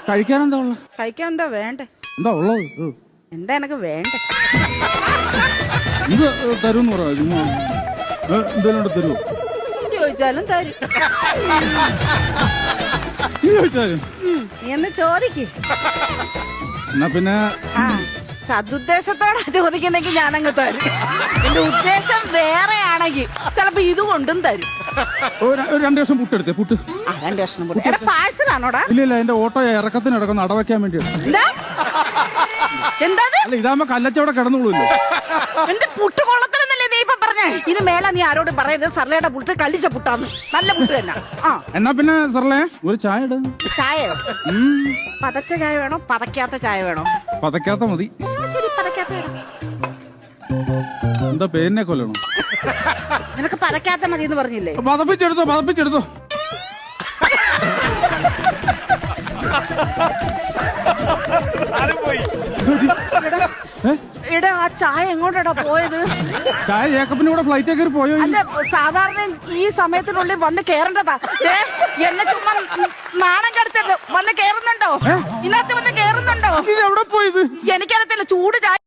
കഴിക്കാൻ എന്താ ഉള്ളത്? കഴിക്കാൻ എന്താ വേണ്ടേ? എന്താ ഉള്ളത്? എന്താ എനക്ക് വേണ്ടേ? ഇത് തരുമെന്ന് പറയാ. എന്തേലും തരുമോ? ചോദിച്ചാലും തരും. ചോദിച്ചാലും നീ എന്ന് ചോദിക്ക്. എന്നാ പിന്നെ സതുദ്ദേശത്തോടെ ചോദിക്കുന്നെങ്കിൽ ഞാനങ്ങ് തരും. എന്റെ ഉദ്ദേശം വേറെ ആണെങ്കിൽ ചിലപ്പോ ഇത് കൊണ്ടും തരും. ഒരു 2 കഷ്ണം പുട്ടെടുത്തേ. പുട്ട് 2 കഷ്ണം പുട്ട്. എടാ പാഴ്സലാണോടാ? ഇല്ല എന്റെ ഓട്ടോ ഇറക്കത്തിന് ഇടക്കുന്ന അടവയ്ക്കാൻ വേണ്ടിയാണ്. എന്താ അല്ല ഇതാകുമ്പോ കല്ലച്ചവിടെ കിടന്നുള്ളൂല്ലോ. എന്റെ പുട്ട് കൊള്ളത്തിലെന്നല്ലേ നീ ഇപ്പൊ പറഞ്ഞേ? ഇനി മേലെ നീ ആരോട് പറയരുത് സർലയുടെ പുട്ട് കല്ലിച്ച പുട്ടാന്ന്. നല്ല പുട്ട് തന്നെ. എന്നാ പിന്നെ സർലേ ഒരു ചായ ഇട. ചായയോ? പതച്ച ചായ വേണോ പതക്കാത്ത ചായ വേണോ? പതക്കാത്ത മതി. ശരി പതക്കാത്ത. എന്താ പേരിനെ കൊല്ലണോ? നിനക്ക് പതക്കാത്ത മതി എന്ന് പറഞ്ഞില്ലേ? പതപ്പിച്ചെടുത്തോ. എടാ ആ ചായ എങ്ങോട്ടാ പോയത്? ചായ ജേക്കബിന്റെ കൂടെ ഫ്ലൈറ്റ് കയറി പോയോ? അല്ല സാധാരണ ഈ സമയത്തിനുള്ളിൽ വന്ന് കേറേണ്ടതാ. എന്നെ ചുമ്മാ നാണം കെടുത്തത്. വന്ന് കേറുന്നുണ്ടോ? ഇതിനകത്ത് വന്ന് കേറുന്നുണ്ടോ? എവിടെ പോയത്? എനിക്കറിയത്തില്ല. ചൂട് ചായ